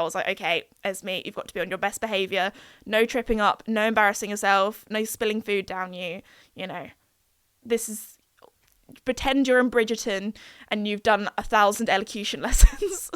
was like, okay, Esme, you've got to be on your best behaviour. No tripping up, no embarrassing yourself, no spilling food down you. This is, pretend you're in Bridgerton and you've done 1,000 elocution lessons.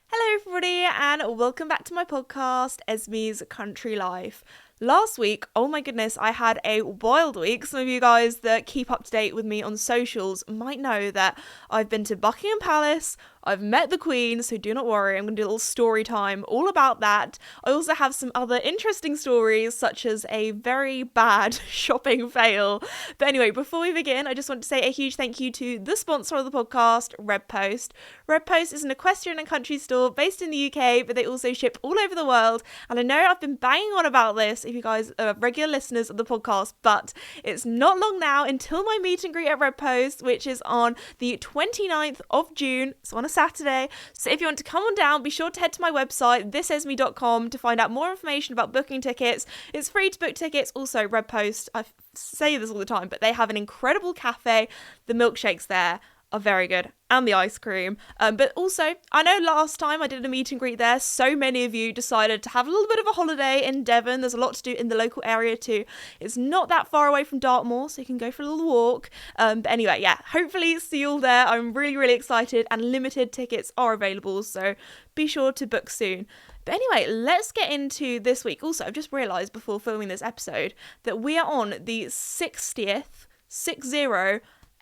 Hello everybody and welcome back to my podcast, Esme's Country Life. Last week, oh my goodness, I had a wild week. Some of you guys that keep up to date with me on socials might know that I've been to Buckingham Palace, I've met the Queen, so do not worry, I'm going to do a little story time all about that. I also have some other interesting stories, such as a very bad shopping fail. But anyway, before we begin, I just want to say a huge thank you to the sponsor of the podcast, Redpost. Redpost is an equestrian and country store based in the UK, but they also ship all over the world. And I know I've been banging on about this if you guys are regular listeners of the podcast, but it's not long now until my meet and greet at Redpost, which is on the 29th of June, so on a Saturday. So if you want to come on down, be sure to head to my website, thisesme.com, to find out more information about booking tickets. It's free to book tickets. Also, Redpost, I say this all the time, but they have an incredible cafe. The milkshakes there are very good, and the ice cream. But also, I know last time I did a meet and greet there, so many of you decided to have a little bit of a holiday in Devon. There's a lot to do in the local area too. It's not that far away from Dartmoor, so you can go for a little walk. But anyway, yeah, hopefully see you all there. I'm really, really excited, and limited tickets are available, so be sure to book soon. But anyway, let's get into this week. Also, I've just realised before filming this episode that we are on the 60th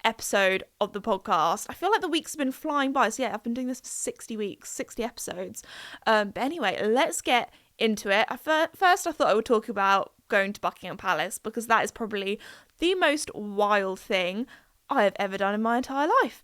episode of the podcast. I feel like the weeks have been flying by. So yeah, I've been doing this for 60 weeks, 60 episodes. But anyway, let's get into it. First, I thought I would talk about going to Buckingham Palace, because that is probably the most wild thing I have ever done in my entire life.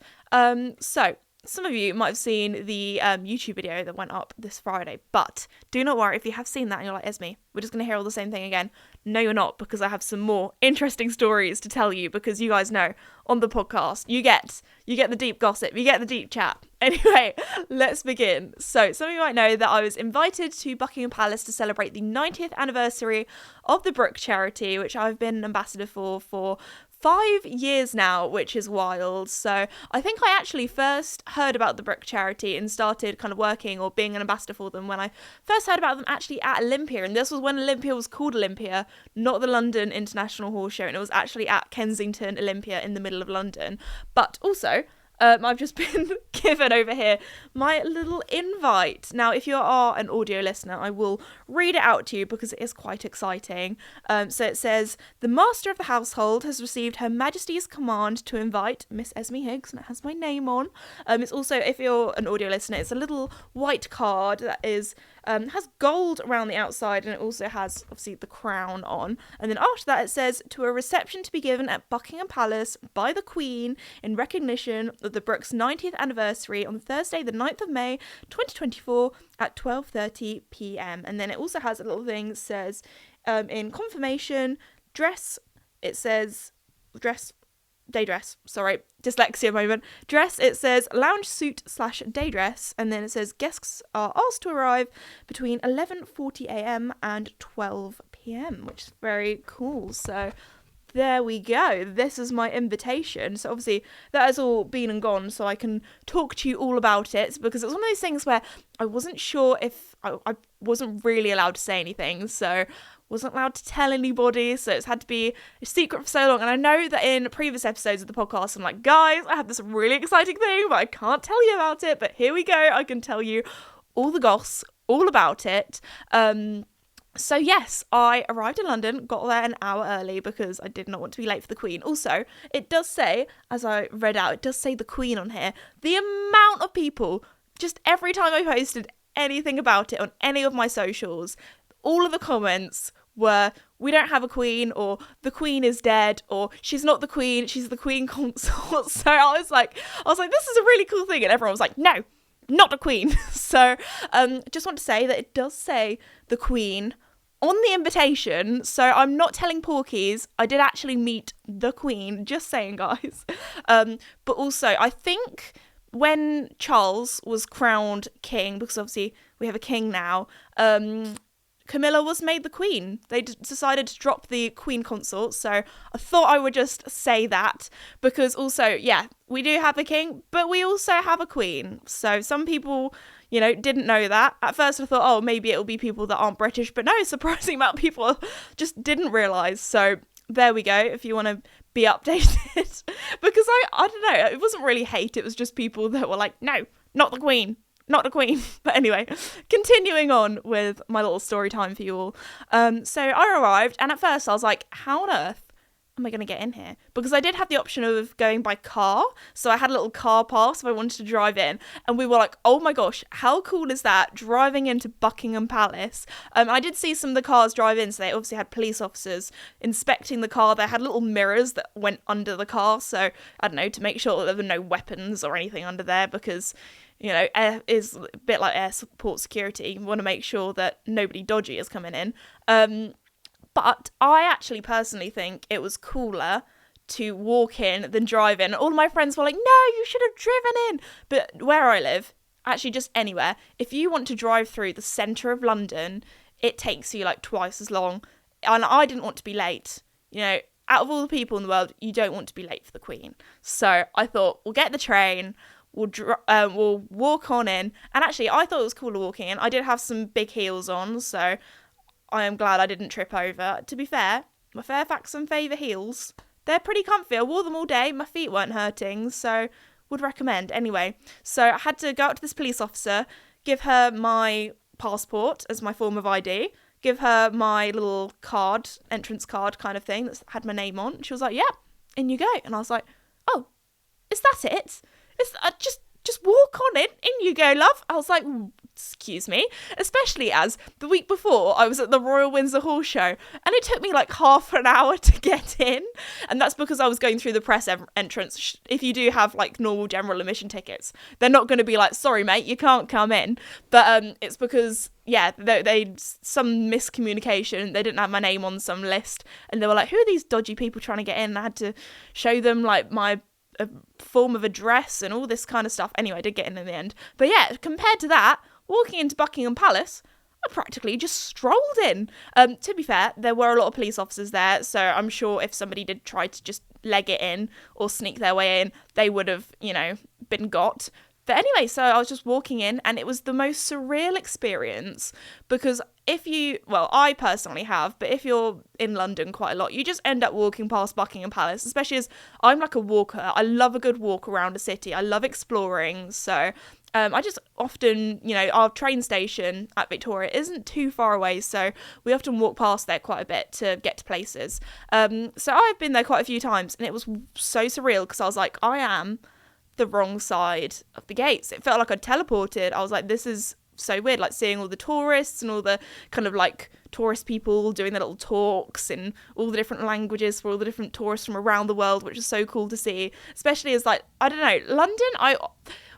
So some of you might have seen the YouTube video that went up this Friday, but do not worry if you have seen that and you're like, Esme, we're just going to hear all the same thing again. No, you're not, because I have some more interesting stories to tell you, because you guys know on the podcast, you get the deep gossip, you get the deep chat. Anyway, let's begin. So some of you might know that I was invited to Buckingham Palace to celebrate the 90th anniversary of the Brook charity, which I've been an ambassador for 5 years now, which is wild. So I think I actually first heard about the Brook charity and started kind of working or being an ambassador for them when I first heard about them actually at Olympia. And this was when Olympia was called Olympia, not the London International Horse Show. And it was actually at Kensington Olympia in the middle of London. But also, I've just been given over here my little invite. Now, if you are an audio listener, I will read it out to you because it is quite exciting. So it says, the Master of the Household has received Her Majesty's command to invite Miss Esme Higgs, and it has my name on. It's also, if you're an audio listener, it's a little white card that is has gold around the outside, and it also has obviously the crown on. And then after that it says, to a reception to be given at Buckingham Palace by the Queen in recognition of the Brook's 90th anniversary on Thursday the 9th of May 2024 at 12:30 p.m. And then it also has a little thing that says in confirmation dress, it says day dress, sorry, dyslexia moment. Dress, it says lounge suit / day dress, and then it says guests are asked to arrive between 11:40 a.m. and 12 p.m, which is very cool. So there we go. This is my invitation. So obviously that has all been and gone, so I can talk to you all about it, because it was one of those things where I wasn't sure if I wasn't really allowed to say anything, so wasn't allowed to tell anybody, so it's had to be a secret for so long. And I know that in previous episodes of the podcast I'm like, guys, I have this really exciting thing, but I can't tell you about it. But here we go, I can tell you all the goss, all about it. So yes, I arrived in London, got there an hour early because I did not want to be late for the Queen. Also, it does say, as I read out, it does say the Queen on here. The amount of people, just every time I posted anything about it on any of my socials, all of the comments were, we don't have a queen, or the Queen is dead, or she's not the Queen, she's the Queen consort. So I was like, this is a really cool thing. And everyone was like, no, not the Queen. So just want to say that it does say the Queen on the invitation. So I'm not telling porkies. I did actually meet the Queen, just saying, guys. But also, I think when Charles was crowned king, because obviously we have a king now, Camilla was made the queen. They decided to drop the queen consort. So I thought I would just say that, because also, yeah, we do have a king, but we also have a queen. So some people, you know, didn't know that. At first I thought, oh, maybe it'll be people that aren't British, but no, surprising amount of people just didn't realise. So there we go, if you want to be updated. Because I don't know, it wasn't really hate, it was just people that were like, no, not the queen. Not the queen. But anyway, continuing on with my little story time for you all. So I arrived, and at first I was like, how on earth am I going to get in here? Because I did have the option of going by car. So I had a little car pass if I wanted to drive in. And we were like, oh my gosh, how cool is that? Driving into Buckingham Palace. I did see some of the cars drive in. So they obviously had police officers inspecting the car. They had little mirrors that went under the car. So, I don't know, to make sure that there were no weapons or anything under there, because, you know, air is a bit like airport security. You want to make sure that nobody dodgy is coming in. But I actually personally think it was cooler to walk in than drive in. All of my friends were like, no, you should have driven in. But where I live, actually just anywhere, if you want to drive through the centre of London, it takes you like twice as long. And I didn't want to be late. You know, out of all the people in the world, you don't want to be late for the Queen. So I thought, we'll get the train, we'll walk on in. And actually, I thought it was cooler walking in. I did have some big heels on, so I am glad I didn't trip over. To be fair, my Fairfax and Favour heels, they're pretty comfy. I wore them all day. My feet weren't hurting, so would recommend. Anyway, so I had to go up to this police officer, give her my passport as my form of ID, give her my little card, entrance card kind of thing that had my name on. She was like, yeah, in you go. And I was like, oh, is that it? Just walk on in you go, love. I was like, excuse me, especially as the week before I was at the Royal Windsor Horse Show and it took me like half an hour to get in, and that's because I was going through the press entrance. If you do have like normal general admission tickets, they're not going to be like, sorry mate, you can't come in, but it's because they some miscommunication. They didn't have my name on some list and they were like, who are these dodgy people trying to get in? And I had to show them like my form of address and all this kind of stuff. Anyway, I did get in the end. But yeah, compared to that, walking into Buckingham Palace, I practically just strolled in. To be fair, there were a lot of police officers there, so I'm sure if somebody did try to just leg it in or sneak their way in, they would have, you know, been got. But anyway, so I was just walking in and it was the most surreal experience, because I personally have, but if you're in London quite a lot, you just end up walking past Buckingham Palace, especially as I'm like a walker. I love a good walk around a city. I love exploring. So I just often, you know, our train station at Victoria isn't too far away, so we often walk past there quite a bit to get to places. So I've been there quite a few times and it was so surreal because I was like, I am the wrong side of the gates. It felt like I'd teleported. I was like, this is so weird, like seeing all the tourists and all the kind of like tourist people doing their little talks in all the different languages for all the different tourists from around the world, which is so cool to see, especially as like, I don't know, London,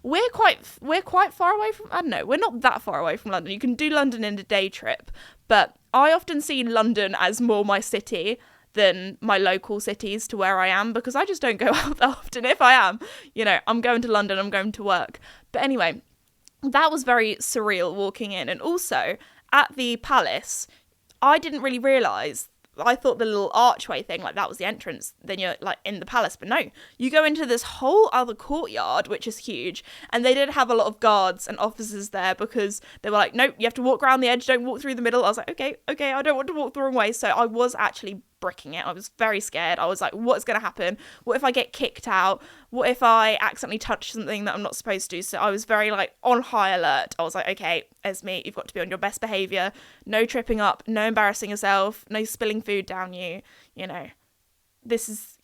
we're quite far away from, I don't know, we're not that far away from London. You can do London in a day trip, but I often see London as more my city than my local cities to where I am, because I just don't go out that often. If I am, you know, I'm going to London, I'm going to work. But anyway, that was very surreal walking in. And also at the palace, I didn't really realise, I thought the little archway thing, like that was the entrance, then you're like in the palace, but no, you go into this whole other courtyard, which is huge, and they did have a lot of guards and officers there because they were like, nope, you have to walk around the edge, don't walk through the middle. I was like, okay, I don't want to walk the wrong way. So I was actually bricking it. I was very scared. I was like, what's going to happen? What if I get kicked out? What if I accidentally touch something that I'm not supposed to? So I was very like on high alert. I was like, okay, Esme, you've got to be on your best behaviour. No tripping up, no embarrassing yourself, no spilling food down you. You know, this is,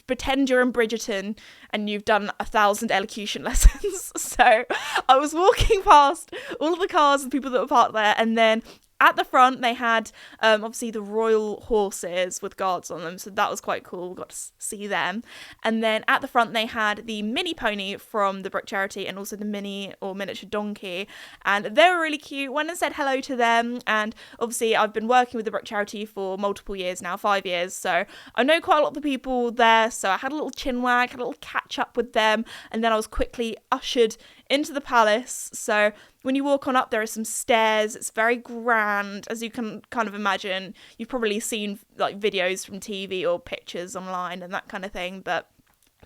pretend you're in Bridgerton and you've done 1,000 elocution lessons. So I was walking past all of the cars and people that were parked there, and then at the front, they had, obviously, the royal horses with guards on them, so that was quite cool. We got to see them. And then at the front, they had the mini pony from the Brook Charity and also the mini or miniature donkey, and they were really cute. Went and said hello to them, and obviously, I've been working with the Brook Charity for multiple years now, 5 years, so I know quite a lot of the people there, so I had a little chin wag, had a little catch up with them, and then I was quickly ushered into the palace. So when you walk on up, there are some stairs. It's very grand, as you can kind of imagine. You've probably seen like videos from TV or pictures online and that kind of thing, but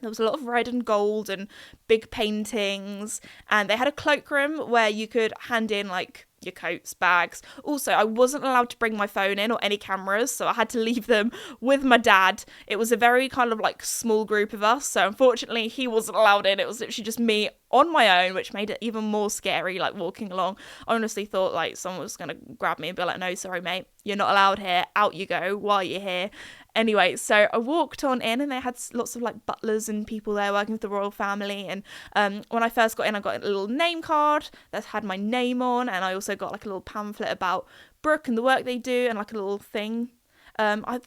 there was a lot of red and gold and big paintings, and they had a cloakroom where you could hand in like your coats, bags. Also, I wasn't allowed to bring my phone in or any cameras, so I had to leave them with my dad. It was a very kind of like small group of us, so unfortunately he wasn't allowed in. It was literally just me on my own, which made it even more scary, like walking along. I honestly thought like someone was gonna grab me and be like, no, sorry mate, you're not allowed here, out you go while you're here. Anyway, so I walked on in, and they had lots of like butlers and people there working with the royal family. And when I first got in, I got a little name card that had my name on, and I also got like a little pamphlet about Brooke and the work they do, and like a little thing. I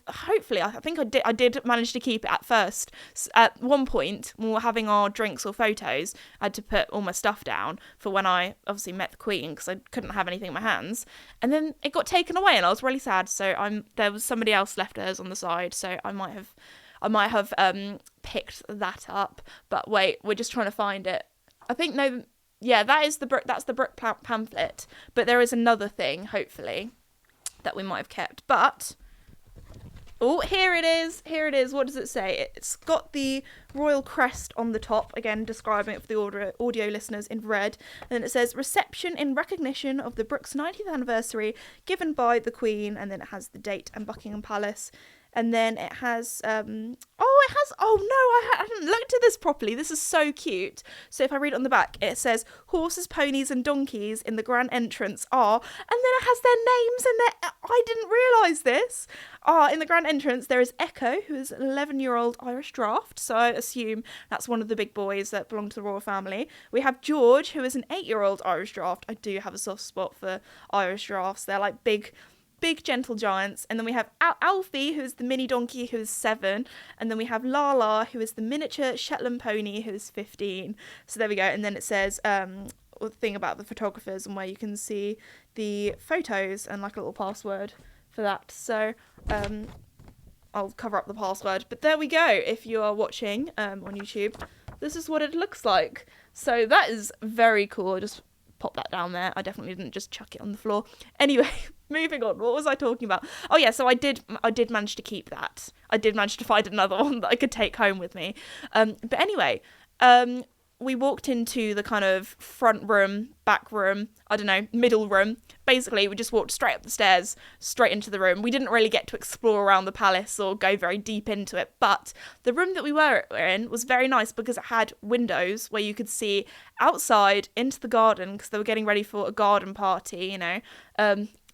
think I did manage to keep it at first. At one point, when we were having our drinks or photos, I had to put all my stuff down for when I obviously met the Queen, because I couldn't have anything in my hands. And then it got taken away, and I was really sad. So there was somebody else left hers on the side, so I might have picked that up. But wait, we're just trying to find it. I think no, yeah, that's the Brooke pamphlet. But there is another thing, hopefully, that we might have kept, but. Oh, here it is. What does it say? It's got the royal crest on the top, again describing it for the audio listeners in red. And then it says, reception in recognition of the Brooks 90th anniversary given by the Queen. And then it has the date and Buckingham Palace. And then it has, I hadn't looked at this properly. This is so cute. So if I read it on the back, it says, horses, ponies and donkeys in the grand entrance are, and then it has their names, and I didn't realise this. In the grand entrance, there is Echo, who is an 11-year-old Irish draft. So I assume that's one of the big boys that belong to the royal family. We have George, who is an 8-year-old Irish draft. I do have a soft spot for Irish drafts. They're like big gentle giants. And then we have Alfie, who is the mini donkey, who is 7, and then we have Lala, who is the miniature Shetland pony, who is 15. So there we go. And then it says the thing about the photographers and where you can see the photos and like a little password for that. So I'll cover up the password, but there we go. If you are watching on YouTube, this is what it looks like. So that is very cool. I just pop that down there. I definitely didn't just chuck it on the floor. Anyway, moving on. What was I talking about? Oh yeah, so I did manage to keep that. I did manage to find another one that I could take home with me. But anyway, we walked into the kind of front room, back room, middle room. Basically, we just walked straight up the stairs, straight into the room. We didn't really get to explore around the palace or go very deep into it, but the room that we were in was very nice because it had windows where you could see outside into the garden, because they were getting ready for a garden party,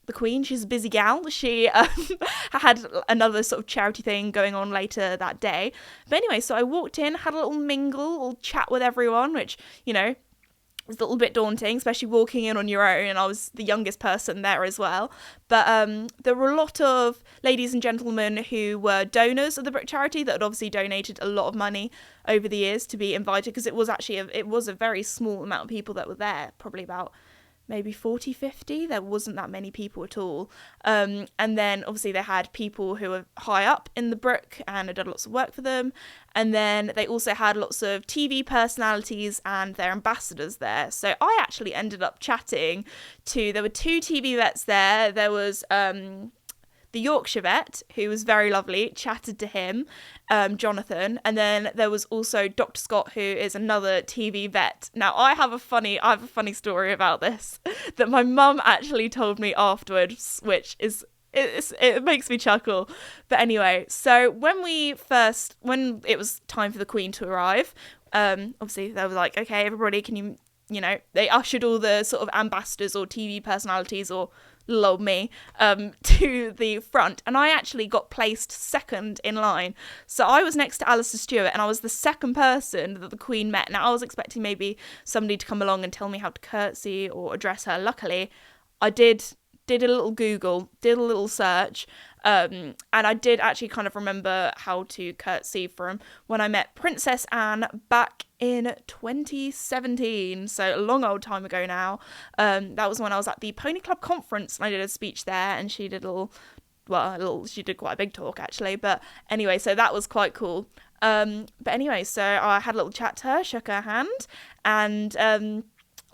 the Queen, she's a busy gal. She had another sort of charity thing going on later that day. But anyway, so I walked in, had a little mingle, a little chat with everyone, which, was a little bit daunting, especially walking in on your own, and I was the youngest person there as well. But there were a lot of ladies and gentlemen who were donors of the Brooke charity that had obviously donated a lot of money over the years to be invited, because it was a very small amount of people that were there, probably about maybe 40, 50. There wasn't that many people at all. And then obviously they had people who were high up in the Brooke and had done lots of work for them. And then they also had lots of TV personalities and their ambassadors there. So I actually ended up chatting there were 2 TV vets there. There was the Yorkshire vet, who was very lovely, chatted to him, Jonathan, and then there was also Dr. Scott, who is another TV vet. Now, I have a funny story about this that my mum actually told me afterwards, which is it makes me chuckle. But anyway, so when it was time for the Queen to arrive, obviously they were like, okay, everybody, can you they ushered all the sort of ambassadors or TV personalities or lol me to the front, and I actually got placed second in line. So I was next to Alistair Stewart, and I was the second person that the Queen met. Now I was expecting maybe somebody to come along and tell me how to curtsy or address her. Luckily, I did a little Google, did a little search, and I did actually kind of remember how to curtsy from when I met Princess Anne back in 2017, so a long old time ago now. That was when I was at the Pony Club conference, and I did a speech there, and she did she did quite a big talk actually, but anyway, so that was quite cool. But anyway, so I had a little chat to her, shook her hand, and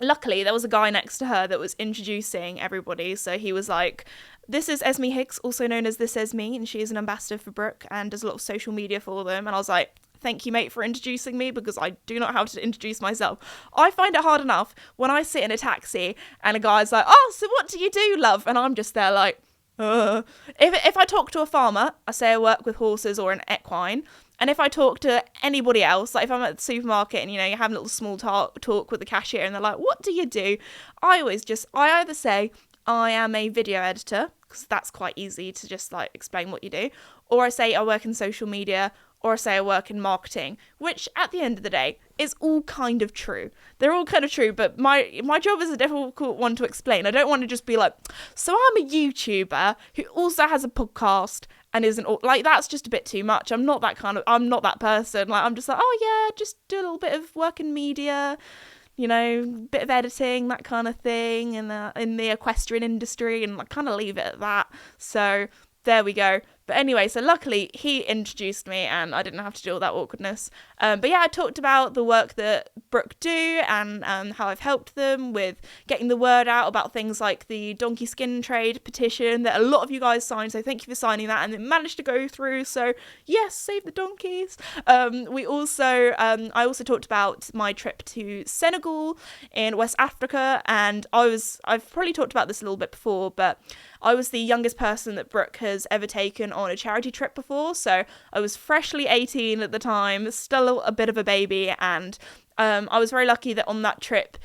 luckily there was a guy next to her that was introducing everybody. So he was like, this is Esme Hicks, also known as This Esme, and she is an ambassador for Brooke and does a lot of social media for them. And I was like, thank you, mate, for introducing me, because I do not know how to introduce myself. I find it hard enough when I sit in a taxi and a guy's like, oh, so what do you do, love? And I'm just there like, If I talk to a farmer, I say I work with horses or an equine. And if I talk to anybody else, like if I'm at the supermarket and, you know, you have a little small talk with the cashier and they're like, what do you do? I either say I am a video editor, because that's quite easy to just like explain what you do. Or I say I work in social media, or I say I work in marketing, which at the end of the day is all kind of true. They're all kind of true, but my job is a difficult one to explain. I don't want to just be like, so I'm a YouTuber who also has a podcast and isn't all, like, that's just a bit too much. I'm not that person. Like, I'm just like, oh yeah, just do a little bit of work in media, you know, bit of editing, that kind of thing, and in the equestrian industry, and like kind of leave it at that. So there we go. But anyway, so luckily he introduced me and I didn't have to do all that awkwardness. But yeah, I talked about the work that Brooke do and how I've helped them with getting the word out about things like the donkey skin trade petition that a lot of you guys signed. So thank you for signing that, and it managed to go through. So yes, save the donkeys. I also talked about my trip to Senegal in West Africa, and I've probably talked about this a little bit before, but I was the youngest person that Brooke has ever taken on a charity trip before. So I was freshly 18 at the time, still a bit of a baby, and I was very lucky that on that trip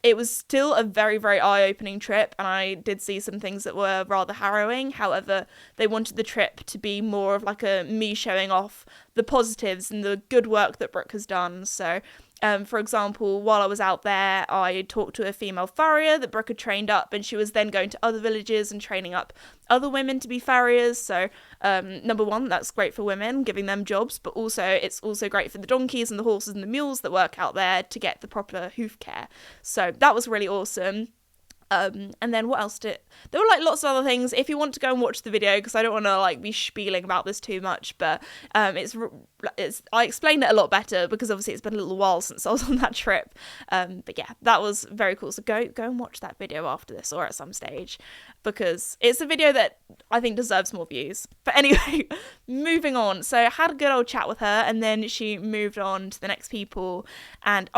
it was still a very, very eye-opening trip, and I did see some things that were rather harrowing. However, they wanted the trip to be more of like a me showing off the positives and the good work that Brooke has done. So for example, while I was out there, I talked to a female farrier that Brooke had trained up, and she was then going to other villages and training up other women to be farriers. So number one, that's great for women, giving them jobs, but also it's also great for the donkeys and the horses and the mules that work out there to get the proper hoof care. So that was really awesome. And then what else there were like lots of other things. If you want to go and watch the video, because I don't want to like be spieling about this too much, but I explained it a lot better because obviously it's been a little while since I was on that trip. But yeah, that was very cool. So go and watch that video after this or at some stage, because it's a video that I think deserves more views. But anyway, moving on. So I had a good old chat with her, and then she moved on to the next people. And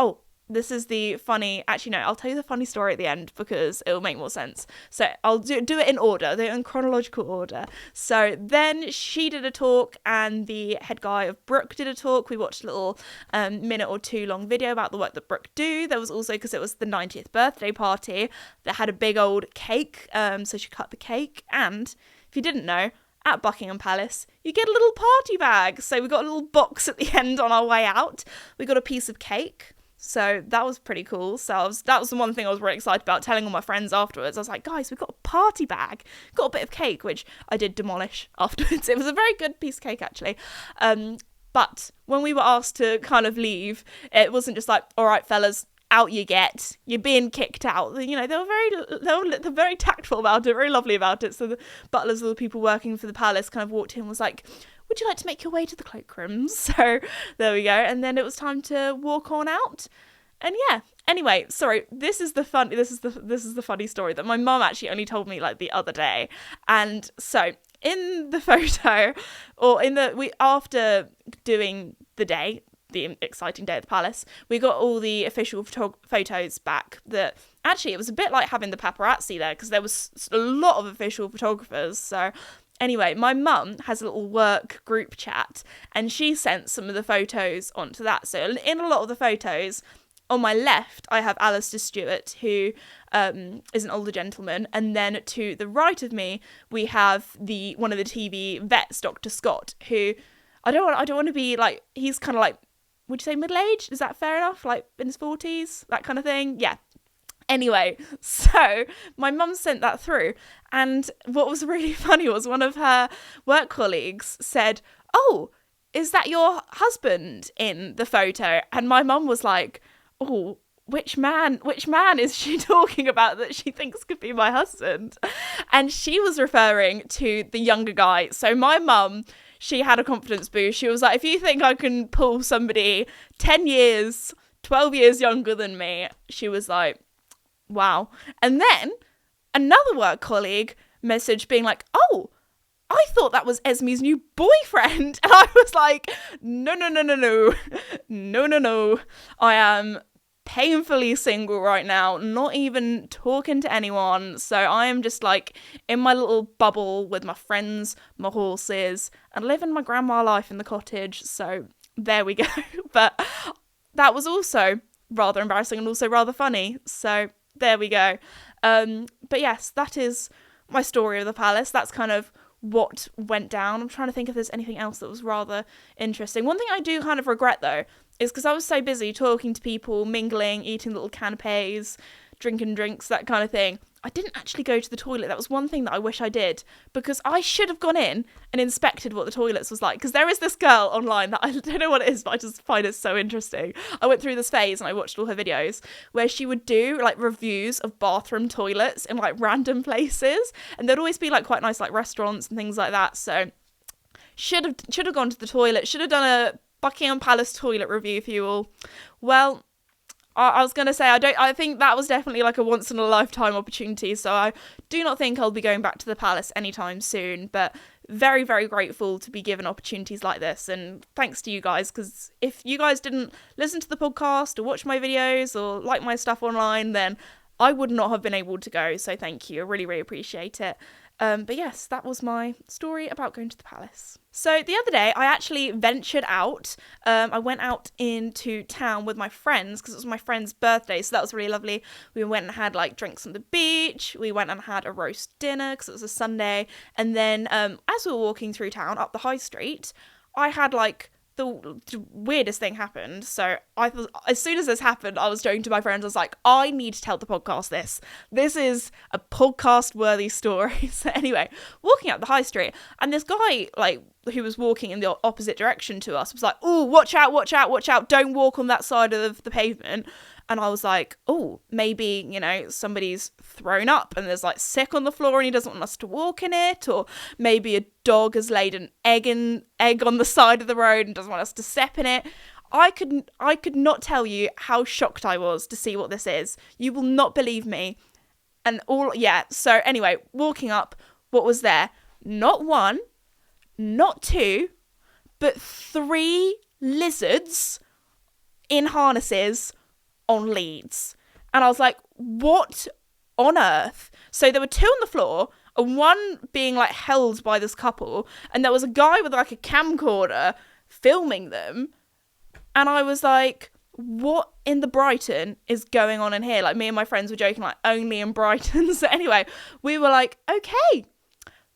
this is the funny, actually no, I'll tell you the funny story at the end because it'll make more sense. So I'll do it in order, in chronological order. So then she did a talk and the head guy of Brooke did a talk. We watched a little minute or two long video about the work that Brooke do. There was also, because it was the 90th birthday party, that had a big old cake. So she cut the cake, and if you didn't know, at Buckingham Palace, you get a little party bag. So we got a little box at the end on our way out. We got a piece of cake. So that was pretty cool. So that was the one thing I was really excited about, telling all my friends afterwards. I was like, guys, we've got a party bag, got a bit of cake, which I did demolish afterwards. It was a very good piece of cake, actually. But when we were asked to kind of leave, it wasn't just like, all right, fellas, out you get, you're being kicked out. You know, they're very tactful about it, very lovely about it. So the butlers or the people working for the palace kind of walked in and was like, would you like to make your way to the cloakrooms? So there we go. And then it was time to walk on out. And yeah, anyway, sorry, this is the funny story that my mum actually only told me like the other day. And so in the photo, or after doing the exciting day at the palace, we got all the official photos back. That actually, it was a bit like having the paparazzi there, because there was a lot of official photographers. So anyway, my mum has a little work group chat, and she sent some of the photos onto that. So in a lot of the photos, on my left, I have Alistair Stewart, who is an older gentleman, and then to the right of me, we have one of the TV vets, Dr. Scott, who I don't want to be like, he's kind of like, would you say middle-aged? Is that fair enough? Like in his 40s, that kind of thing? Yeah. Anyway, so my mum sent that through, and what was really funny was one of her work colleagues said, oh, is that your husband in the photo? And my mum was like, oh, which man is she talking about that she thinks could be my husband? And she was referring to the younger guy. So my mum, she had a confidence boost. She was like, if you think I can pull somebody 10 years, 12 years younger than me, she was like, wow. And then another work colleague messaged being like, oh, I thought that was Esme's new boyfriend. And I was like, no. No. I am painfully single right now, not even talking to anyone. So I am just like in my little bubble with my friends, my horses, and living my grandma life in the cottage. So there we go. But that was also rather embarrassing and also rather funny. So there we go. But yes, that is my story of the palace. That's kind of what went down. I'm trying to think if there's anything else that was rather interesting. One thing I do kind of regret though is because I was so busy talking to people, mingling, eating little canapes, drinking drinks, that kind of thing, I didn't actually go to the toilet. That was one thing that I wish I did, because I should have gone in and inspected what the toilets was like, because there is this girl online that I don't know what it is, but I just find it so interesting. I went through this phase and I watched all her videos where she would do like reviews of bathroom toilets in like random places, and there'd always be like quite nice like restaurants and things like that. So should have gone to the toilet, should have done a Buckingham Palace toilet review for you all. Well, I was going to say, I think that was definitely like a once in a lifetime opportunity. So I do not think I'll be going back to the palace anytime soon, but very, very grateful to be given opportunities like this. And thanks to you guys, because if you guys didn't listen to the podcast or watch my videos or like my stuff online, then I would not have been able to go. So thank you. I really, really appreciate it. But yes, that was my story about going to the palace. So the other day, I actually ventured out. I went out into town with my friends because it was my friend's birthday. So that was really lovely. We went and had like drinks on the beach. We went and had a roast dinner because it was a Sunday. And then as we were walking through town up the high street, I had like the weirdest thing happened. So I thought, as soon as this happened, I was joking to my friends. I was like, I need to tell the podcast this. This is a podcast worthy story. So anyway, walking up the high street, and this guy, like, who was walking in the opposite direction to us was like, oh, watch out, don't walk on that side of the pavement. And I was like, oh, maybe, you know, somebody's thrown up and there's like sick on the floor and he doesn't want us to walk in it. Or maybe a dog has laid an egg on the side of the road and doesn't want us to step in it. I could not tell you how shocked I was to see what this is. You will not believe me. And so anyway, walking up, what was there? Not one, not two, but 3 lizards in harnesses on leads. And I was like, what on earth? So there were 2 on the floor and one being like held by this couple, and there was a guy with like a camcorder filming them. And I was like, what in the Brighton is going on in here? Like, me and my friends were joking, like, only in Brighton. So anyway, we were like, okay,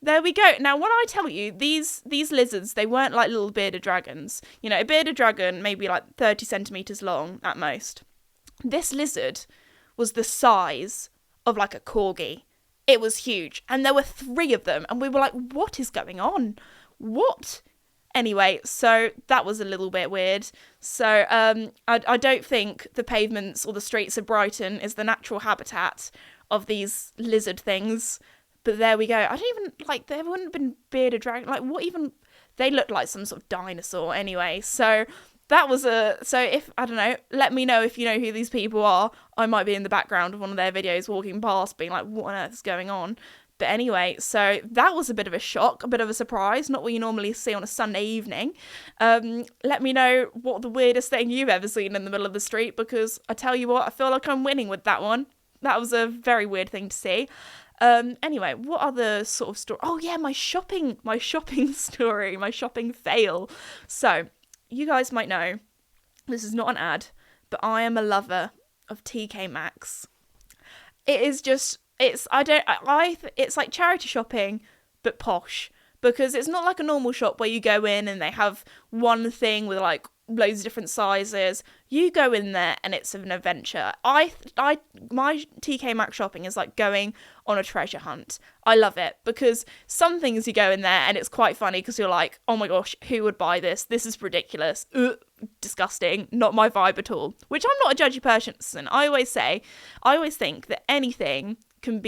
there we go. Now, when I tell you, these lizards, they weren't like little bearded dragons. You know, a bearded dragon maybe like 30 centimetres long at most. This lizard was the size of like a corgi. It was huge. And there were 3 of them. And we were like, what is going on? What? Anyway, so that was a little bit weird. So I don't think the pavements or the streets of Brighton is the natural habitat of these lizard things. But there we go. I don't even, like, there wouldn't have been bearded dragon. Like, what even? They looked like some sort of dinosaur anyway. So that was so if, I don't know, let me know if you know who these people are. I might be in the background of one of their videos walking past being like, what on earth is going on? But anyway, so that was a bit of a shock, a bit of a surprise, not what you normally see on a Sunday evening. Let me know what the weirdest thing you've ever seen in the middle of the street, because I tell you what, I feel like I'm winning with that one. That was a very weird thing to see. Anyway, what other sort of story? Oh yeah, my shopping story, my shopping fail. So, you guys might know, this is not an ad, but I am a lover of TK Maxx. It is just, it's like charity shopping, but posh. Because it's not like a normal shop where you go in and they have one thing with like loads of different sizes. You go in there and it's an adventure. My TK Maxx shopping is like going on a treasure hunt. I love it because some things you go in there and it's quite funny because you're like, oh my gosh, who would buy this? This is ridiculous. Disgusting. Not my vibe at all. Which I'm not a judgy person. I always think that anything can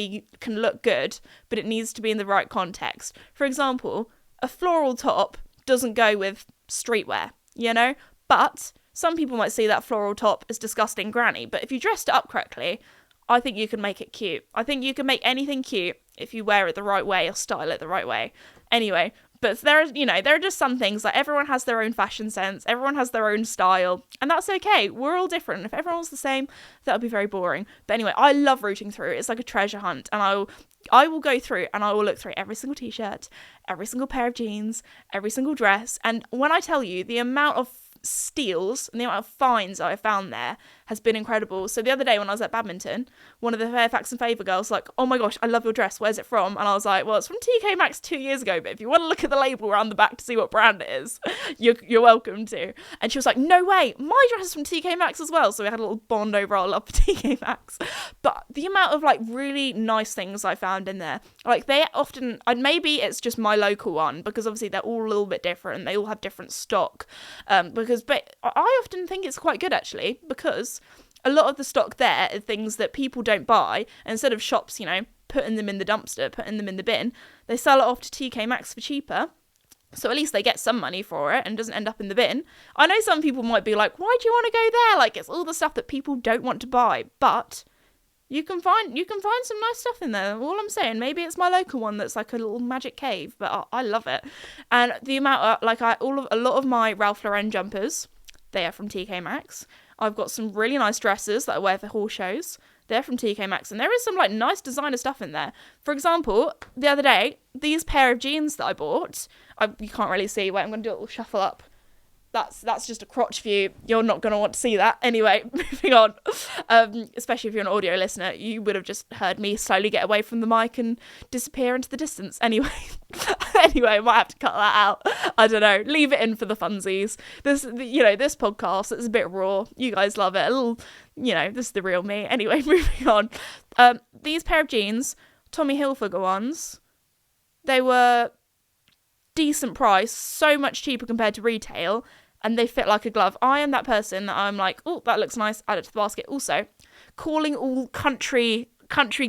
look good, but it needs to be in the right context. For example, a floral top doesn't go with streetwear, you know? But some people might see that floral top as disgusting granny, but if you dressed it up correctly, I think you can make it cute. I think you can make anything cute if you wear it the right way or style it the right way. Anyway, but there are just some things, like everyone has their own fashion sense, everyone has their own style, and that's okay. We're all different. If everyone's the same, that would be very boring. But anyway, I love rooting through. It's like a treasure hunt, and I will go through and I will look through every single t-shirt, every single pair of jeans, every single dress, and when I tell you the amount of steals and the amount of finds I found there has been incredible. So the other day when I was at badminton, one of the Fairfax and Favour girls was like, oh my gosh, I love your dress, where's it from? And I was like, well, it's from TK Maxx 2 years ago, but if you want to look at the label around the back to see what brand it is, you're welcome to. And she was like, no way, my dress is from TK Maxx as well. So we had a little bond over our love for TK Maxx. But the amount of like really nice things I found in there, like they often, and maybe it's just my local one, because obviously they're all a little bit different, they all have different stock, but I often think it's quite good actually, because a lot of the stock there are things that people don't buy, and instead of shops, putting them in the dumpster, putting them in the bin, they sell it off to TK Maxx for cheaper. So at least they get some money for it and doesn't end up in the bin. I know some people might be like, why do you want to go there? Like, it's all the stuff that people don't want to buy, but you can find some nice stuff in there. All I'm saying, maybe it's my local one that's like a little magic cave, but I love it. And the amount of, a lot of my Ralph Lauren jumpers, they are from TK Maxx. I've got some really nice dresses that I wear for horse shows. They're from TK Maxx, and there is some like nice designer stuff in there. For example, the other day, these pair of jeans that I bought, you can't really see. Wait, I'm going to do a little shuffle up. That's just a crotch view. You're not going to want to see that. Anyway, moving on. Especially if you're an audio listener, you would have just heard me slowly get away from the mic and disappear into the distance. Anyway, I might have to cut that out. I don't know. Leave it in for the funsies. This podcast, it's a bit raw. You guys love it. A little, this is the real me. Anyway, moving on. These pair of jeans, Tommy Hilfiger ones, they were decent price, so much cheaper compared to retail, and they fit like a glove. I am that person that I'm like, oh, that looks nice, add it to the basket. Also, calling all country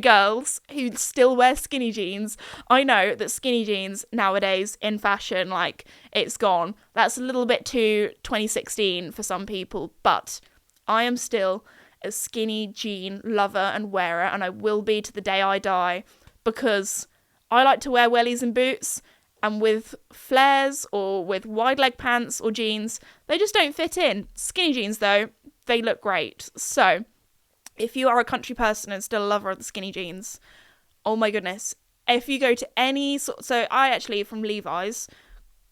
girls who still wear skinny jeans, I know that skinny jeans nowadays in fashion, like, it's gone. That's a little bit too 2016 for some people, but I am still a skinny jean lover and wearer, and I will be to the day I die, because I like to wear wellies and boots, and with flares or with wide leg pants or jeans, they just don't fit in. Skinny jeans, though, they look great. So if you are a country person and still a lover of the skinny jeans, oh my goodness. If you go to any so I actually, from Levi's,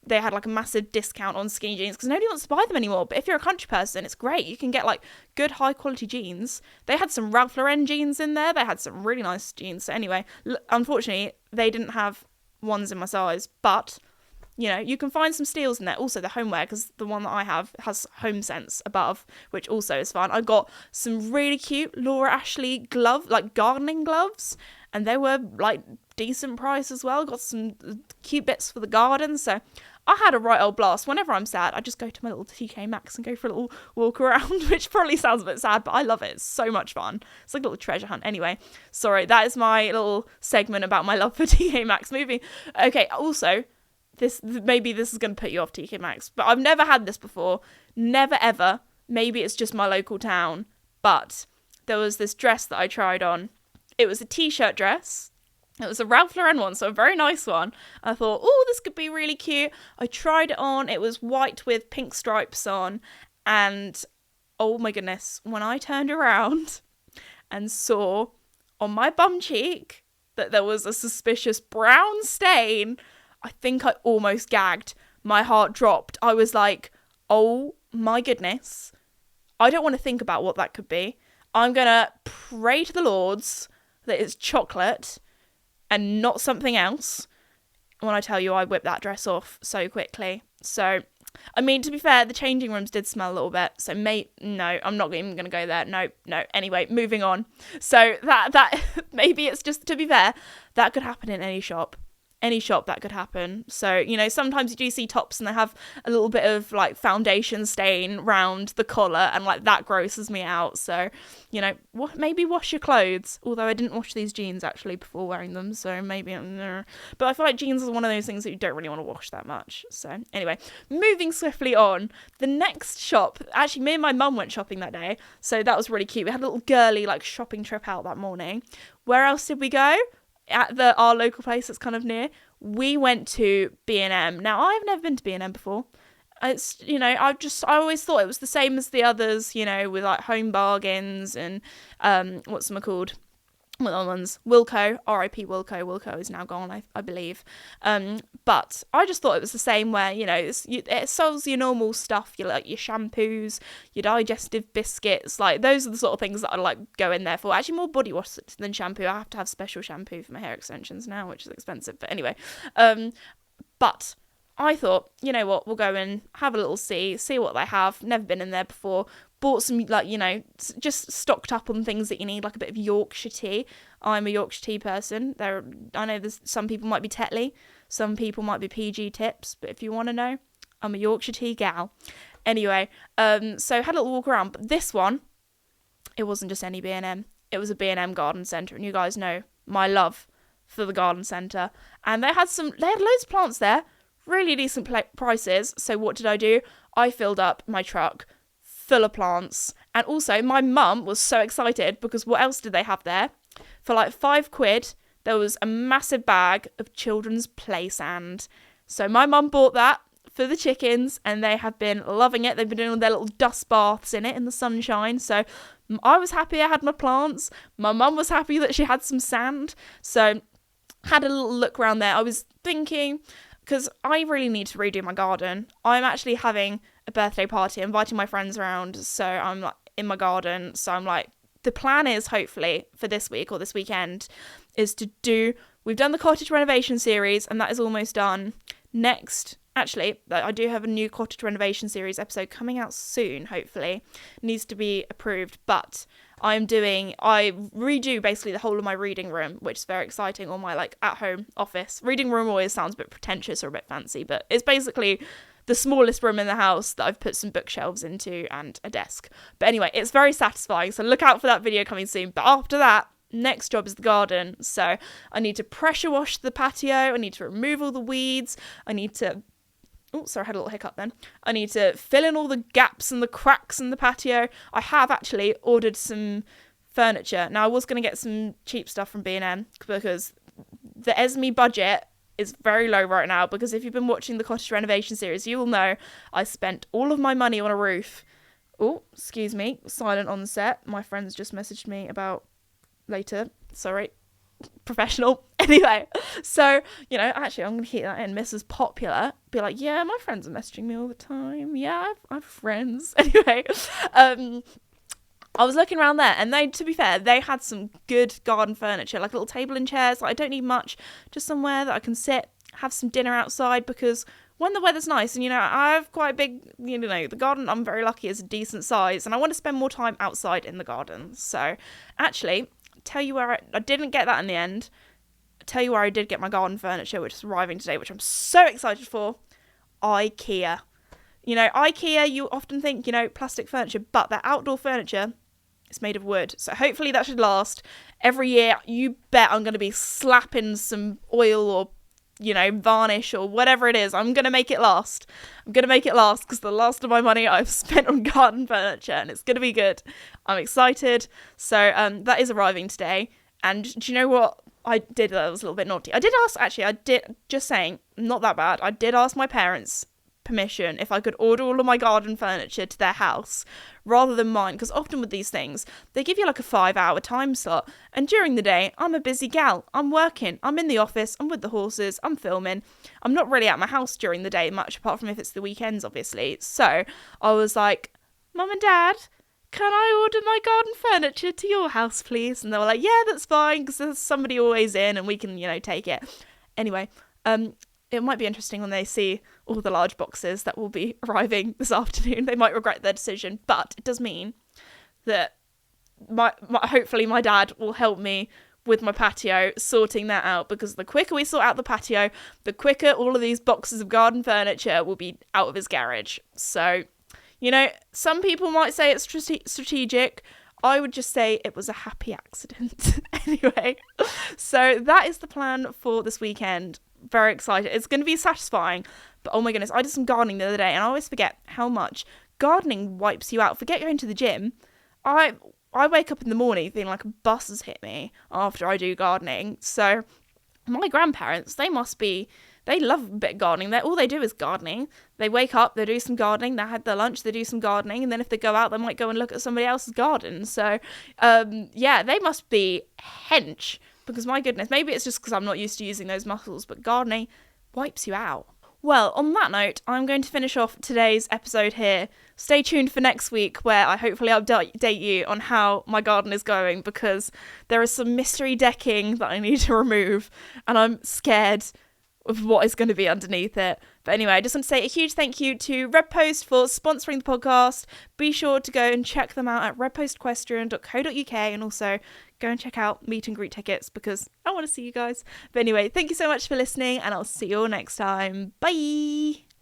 they had like a massive discount on skinny jeans because nobody wants to buy them anymore. But if you're a country person, it's great. You can get like good high quality jeans. They had some Ralph Lauren jeans in there. They had some really nice jeans. So anyway, unfortunately, they didn't have ones in my size, but you can find some steals in there. Also the homeware, because the one that I have has Home Sense above, which also is fun. I got some really cute Laura Ashley gardening gloves, and they were like decent price as well. Got some cute bits for the garden, so I had a right old blast. Whenever I'm sad, I just go to my little TK Maxx and go for a little walk around, which probably sounds a bit sad, but I love it. It's so much fun. It's like a little treasure hunt. Anyway, sorry, that is my little segment about my love for TK Maxx. Okay, also, maybe this is going to put you off TK Maxx, but I've never had this before. Never ever. Maybe it's just my local town, but there was this dress that I tried on. It was a t-shirt dress. It was a Ralph Lauren one, so a very nice one. I thought, oh, this could be really cute. I tried it on. It was white with pink stripes on. And, oh my goodness, when I turned around and saw on my bum cheek that there was a suspicious brown stain, I think I almost gagged. My heart dropped. I was like, oh my goodness. I don't want to think about what that could be. I'm going to pray to the Lords that it's chocolate and not something else. When I tell you, I whipped that dress off so quickly. So, I mean, to be fair, the changing rooms did smell a little bit. So, no, I'm not even going to go there. No. Anyway, moving on. So, that maybe it's just, to be fair, that could happen in any shop. any shop that could happen. So, you know, sometimes you do see tops and they have a little bit of like foundation stain round the collar, and like that grosses me out. So, you know, maybe wash your clothes. Although I didn't wash these jeans actually before wearing them, so maybe but I feel like jeans is one of those things that you don't really want to wash that much. So anyway, moving swiftly on, the next shop, actually me and my mum went shopping that day, so that was really cute. We had a little girly like shopping trip out that morning. Where else did we go? At our local place that's kind of near, we went to B&M. Now, I've never been to B&M before. It's, you know, I always thought it was the same as the others, you know, with like Home Bargains and what's them called? Well, other ones, Wilko, R.I.P. Wilko is now gone, I believe. But I just thought it was the same where, you know, it sells your normal stuff, your shampoos, your digestive biscuits, like those are the sort of things that I like go in there for. Actually, more body wash than shampoo. I have to have special shampoo for my hair extensions now, which is expensive. But anyway, but I thought, you know what, we'll go and have a little see what they have. Never been in there before. Bought some, like, you know, just stocked up on things that you need, like a bit of Yorkshire tea. I'm a Yorkshire tea person. I know there's some people might be Tetley, some people might be PG Tips, but if you want to know, I'm a Yorkshire tea gal. Anyway, so had a little walk around, but this one, it wasn't just any B&M. It was a B&M garden centre, and you guys know my love for the garden centre. And they had loads of plants there, really decent prices. So what did I do? I filled up my truck full of plants. And also my mum was so excited because what else did they have there? For like £5 there was a massive bag of children's play sand. So my mum bought that for the chickens and they have been loving it. They've been doing all their little dust baths in it in the sunshine. So I was happy I had my plants. My mum was happy that she had some sand. So had a little look around there. I was thinking, because I really need to redo my garden. I'm actually having a birthday party, inviting my friends around, so I'm like in my garden. So I'm like, the plan is hopefully for this week or this weekend is we've done the cottage renovation series and that is almost done. Next, actually, I do have a new cottage renovation series episode coming out soon, hopefully. Needs to be approved, but I redo basically the whole of my reading room, which is very exciting, or my like at-home office. Reading room always sounds a bit pretentious or a bit fancy, but it's basically the smallest room in the house that I've put some bookshelves into and a desk. But anyway, it's very satisfying, so look out for that video coming soon. But after that, next job is the garden. So I need to pressure wash the patio, I need to remove all the weeds, I need to I had a little hiccup then. I need to fill in all the gaps and the cracks in the patio. I have actually ordered some furniture. Now, I was going to get some cheap stuff from B&M because the Esme budget is very low right now, because if you've been watching the cottage renovation series, you will know I spent all of my money on a roof. Oh, excuse me. Silent on set. My friends just messaged me about later. Sorry. Professional. Anyway, so, you know, actually I'm going to keep that in. Mrs. Popular. Be like, yeah, my friends are messaging me all the time. Yeah, I have friends. Anyway, I was looking around there and to be fair, they had some good garden furniture, like a little table and chairs. Like, I don't need much, just somewhere that I can sit, have some dinner outside, because when the weather's nice, and, you know, I have quite a big, you know, the garden I'm very lucky is a decent size, and I want to spend more time outside in the garden. So, actually, tell you where I didn't get that in the end. Tell you where I did get my garden furniture, which is arriving today, which I'm so excited for. IKEA. You know, IKEA, you often think, you know, plastic furniture, but their outdoor furniture is made of wood. So hopefully that should last. Every year, you bet I'm going to be slapping some oil or, you know, varnish or whatever it is. I'm going to make it last. I'm going to make it last because the last of my money I've spent on garden furniture, and it's going to be good. I'm excited. So that is arriving today. And do you know what I did that was a little bit naughty? Just saying, not that bad. I did ask my parents permission if I could order all of my garden furniture to their house rather than mine, because often with these things they give you like a 5-hour time slot, and during the day I'm a busy gal, I'm working, I'm in the office, I'm with the horses, I'm filming, I'm not really at my house during the day much, apart from if it's the weekends obviously. So I was like, Mum and Dad, can I order my garden furniture to your house please? And they were like, yeah, that's fine, because there's somebody always in and we can, you know, take it. Anyway, it might be interesting when they see all the large boxes that will be arriving this afternoon. They might regret their decision, but it does mean that hopefully my dad will help me with my patio, sorting that out, because the quicker we sort out the patio, the quicker all of these boxes of garden furniture will be out of his garage. So, you know, some people might say it's strategic. I would just say it was a happy accident. Anyway, so that is the plan for this weekend. Very excited. It's going to be satisfying. But oh my goodness, I did some gardening the other day and I always forget how much gardening wipes you out. Forget going to the gym. I wake up in the morning feeling like a bus has hit me after I do gardening. So my grandparents, they love a bit of gardening. All they do is gardening. They wake up, they do some gardening, they had their lunch, they do some gardening, and then if they go out, they might go and look at somebody else's garden. So, yeah, they must be hench, because my goodness, maybe it's just because I'm not used to using those muscles, but gardening wipes you out. Well, on that note, I'm going to finish off today's episode here. Stay tuned for next week, where I hopefully update you on how my garden is going, because there is some mystery decking that I need to remove, and I'm scared of what is going to be underneath it. But anyway, I just want to say a huge thank you to Red Post for sponsoring the podcast. Be sure to go and check them out at redpostequestrian.co.uk, and also go and check out meet and greet tickets, because I want to see you guys. But anyway, thank you so much for listening, and I'll see you all next time. Bye!